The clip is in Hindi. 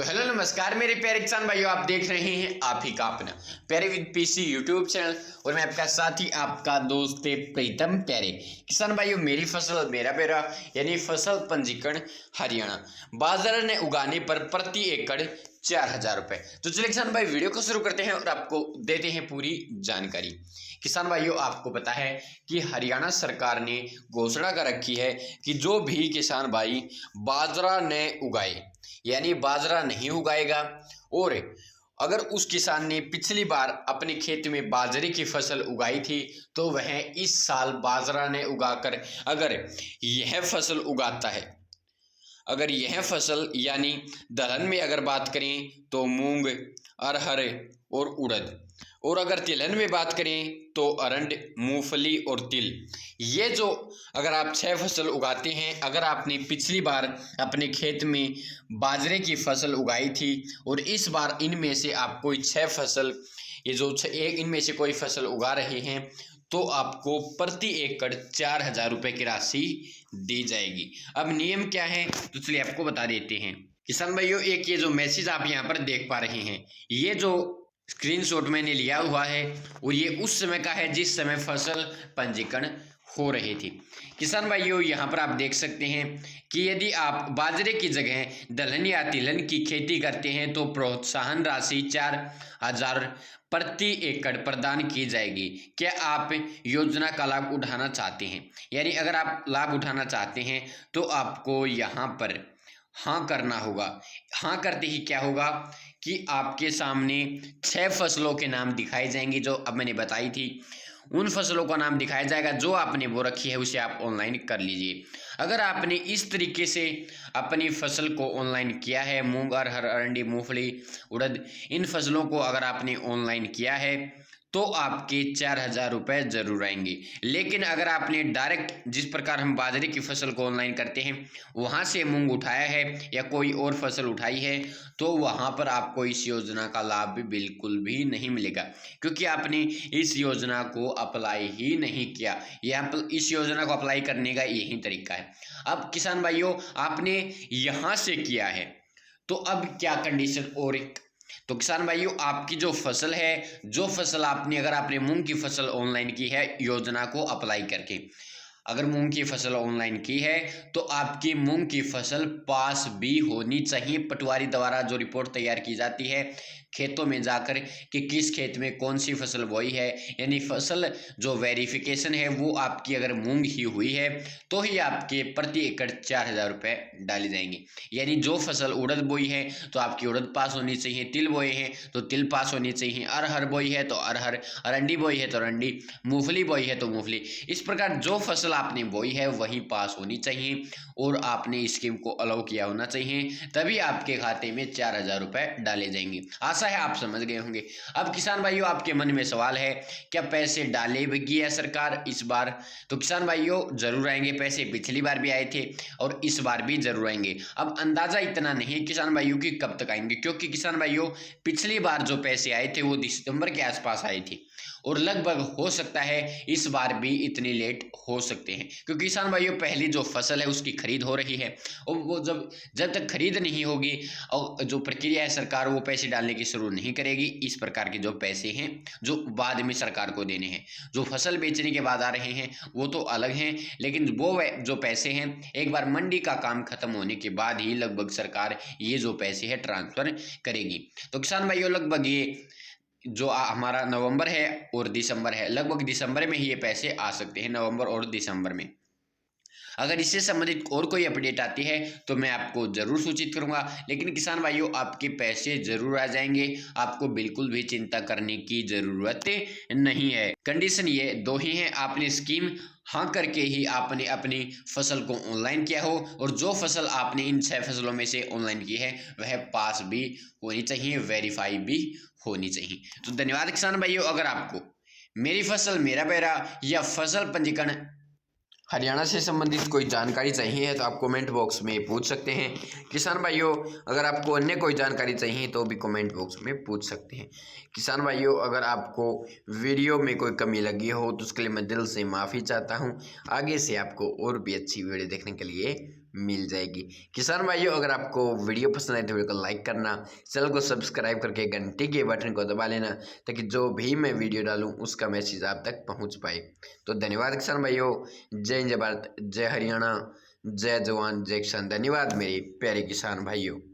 तो हेलो नमस्कार मेरे प्यारे किसान भाइयों, आप देख रहे हैं आप ही का अपना प्यारे विद पीसी यूट्यूब चैनल और मैं आपका साथी आपका दोस्त प्रीतम। प्यारे किसान भाइयों, मेरी फसल मेरा पेरा यानी फसल पंजीकरण हरियाणा बाजार ने उगाने पर प्रति एकड़ 4,000 रुपए। तो चलिए किसान भाई वीडियो को शुरू करते हैं और आपको देते हैं पूरी जानकारी। किसान भाइयों, आपको पता है कि हरियाणा सरकार ने घोषणा कर रखी है कि जो भी किसान भाई बाजरा ने उगाए यानी बाजरा नहीं उगाएगा और अगर उस किसान ने पिछली बार अपने खेत में बाजरे की फसल उगाई थी तो वह इस साल बाजरा ने उगाकर अगर यह फसल उगाता है, अगर यह फसल यानी दलहन में अगर बात करें तो मूंग, अरहर और उड़द, और अगर तिलहन में बात करें तो अरंड, मूंगफली और तिल, ये जो अगर आप 6 फसल उगाते हैं, अगर आपने पिछली बार अपने खेत में बाजरे की फसल उगाई थी और इस बार इनमें से आप कोई 6 फसल ये जो इनमें से कोई फसल उगा रहे हैं तो आपको प्रति एकड़ 4,000 रुपये की राशि दी जाएगी। अब नियम क्या है तो चलिए आपको बता देते हैं। किसान भाइयों, एक ये जो मैसेज आप यहाँ पर देख पा रहे हैं, ये जो स्क्रीनशॉट मैंने लिया हुआ है और ये उस समय का है जिस समय फसल पंजीकरण हो रही थी। किसान भाइयों, यहाँ पर आप देख सकते हैं कि यदि आप बाजरे की जगह दलहन या तिलहन की खेती करते हैं तो प्रोत्साहन राशि 4,000 प्रति एकड़ प्रदान की जाएगी। क्या आप योजना का लाभ उठाना चाहते हैं? यानी अगर आप लाभ उठाना चाहते हैं तो आपको यहाँ पर हाँ करना होगा। हाँ करते ही क्या होगा कि आपके सामने 6 फसलों के नाम दिखाए जाएंगे जो अब मैंने बताई थी। उन फसलों का नाम दिखाया जाएगा, जो आपने वो रखी है उसे आप ऑनलाइन कर लीजिए। अगर आपने इस तरीके से अपनी फसल को ऑनलाइन किया है, मूंग, अरहर, अरंडी, मूंगफली, उड़द, इन फसलों को अगर आपने ऑनलाइन किया है तो आपके 4,000 रुपये जरूर आएंगे। लेकिन अगर आपने डायरेक्ट जिस प्रकार हम बाजरे की फसल को ऑनलाइन करते हैं वहाँ से मूंग उठाया है या कोई और फसल उठाई है तो वहाँ पर आपको इस योजना का लाभ भी बिल्कुल भी नहीं मिलेगा, क्योंकि आपने इस योजना को अप्लाई ही नहीं किया। इस योजना को अप्लाई करने का यही तरीका है। अब किसान भाइयों, आपने यहाँ से किया है तो अब क्या कंडीशन और तो किसान भाइयों, आपकी जो फसल है, जो फसल आपने अगर आपने मूंग की फसल ऑनलाइन की है योजना को अप्लाई करके, अगर मूंग की फसल ऑनलाइन की है तो आपकी मूंग की फसल पास भी होनी चाहिए। पटवारी द्वारा जो रिपोर्ट तैयार की जाती है खेतों में जाकर कि किस खेत में कौन सी फसल बोई है, यानी फसल जो वेरिफिकेशन है वो आपकी अगर मूंग ही हुई है तो ही आपके प्रति एकड़ 4,000 रुपये डाले जाएंगे। यानी जो फसल उड़द बोई है तो आपकी उड़द पास होनी चाहिए, तिल बोए हैं तो तिल पास होनी चाहिए, अरहर बोई है तो अरहर, अरंडी बोई है तो अरंडी, मूंगफली बोई है तो मूंगफली, इस प्रकार जो फसल आपने बोई है वही पास होनी चाहिए और आपने स्कीम को अलाउ किया होना चाहिए, तभी आपके खाते में 4,000 रुपये डाले जाएंगे। आशा है आप समझ गए होंगे। अब किसान भाइयों, आपके मन में सवाल है क्या पैसे डालेगी है सरकार इस बार? तो किसान भाइयों, जरूर आएंगे पैसे, पिछली बार भी आए थे और इस बार भी जरूर आएंगे। अब अंदाजा इतना नहीं है किसान भाइयों की कब तक आएंगे, क्योंकि किसान भाइयों पिछली बार जो पैसे आए थे वो दिसंबर के आसपास आए थे और लगभग हो सकता है इस बार भी इतनी लेट हो सकते हैं, क्योंकि किसान भाइयों पहली जो फसल है उसकी खरीद हो रही है और वो जब तक खरीद नहीं होगी और जो प्रक्रिया है सरकार वो पैसे डालने की शुरू नहीं करेगी। इस प्रकार के जो पैसे हैं जो बाद में सरकार को देने हैं, जो फसल बेचने के बाद आ रहे हैं वो तो अलग हैं, लेकिन वो जो पैसे हैं एक बार मंडी का काम खत्म होने के बाद ही लगभग सरकार ये जो पैसे है ट्रांसफर करेगी। तो किसान भाइयों, लगभग ये जो हमारा नवंबर है और दिसंबर है, लगभग दिसंबर में ही ये पैसे आ सकते हैं, नवंबर और दिसंबर में। अगर इससे संबंधित और कोई अपडेट आती है तो मैं आपको जरूर सूचित करूंगा, लेकिन किसान भाइयों आपके पैसे जरूर आ जाएंगे, आपको बिल्कुल भी चिंता करने की जरूरत नहीं है। कंडीशन ये दो ही है, आपने स्कीम हाँ करके ही आपने अपनी फसल को ऑनलाइन किया हो और जो फसल आपने इन 6 फसलों में से ऑनलाइन की है वह पास भी होनी चाहिए, वेरीफाई भी होनी चाहिए। तो धन्यवाद किसान भाइयों। अगर आपको मेरी फसल मेरा पैरा या फसल पंजीकरण हरियाणा से संबंधित कोई जानकारी चाहिए है तो आप कमेंट बॉक्स में पूछ सकते हैं। किसान भाइयों, अगर आपको अन्य कोई जानकारी चाहिए तो भी कमेंट बॉक्स में पूछ सकते हैं। किसान भाइयों, अगर आपको वीडियो में कोई कमी लगी हो तो उसके लिए मैं दिल से माफ़ी चाहता हूं। आगे से आपको और भी अच्छी वीडियो देखने के लिए मिल जाएगी। किसान भाइयों, अगर आपको वीडियो पसंद आए तो वीडियो को लाइक करना, चैनल को सब्सक्राइब करके घंटी के बटन को दबा लेना, ताकि जो भी मैं वीडियो डालूं उसका मैसेज आप तक पहुंच पाए। तो धन्यवाद किसान भाइयों। जय हिंद, जय भारत, जय हरियाणा, जय जवान जय किसान। धन्यवाद मेरे प्यारे किसान भाइयों।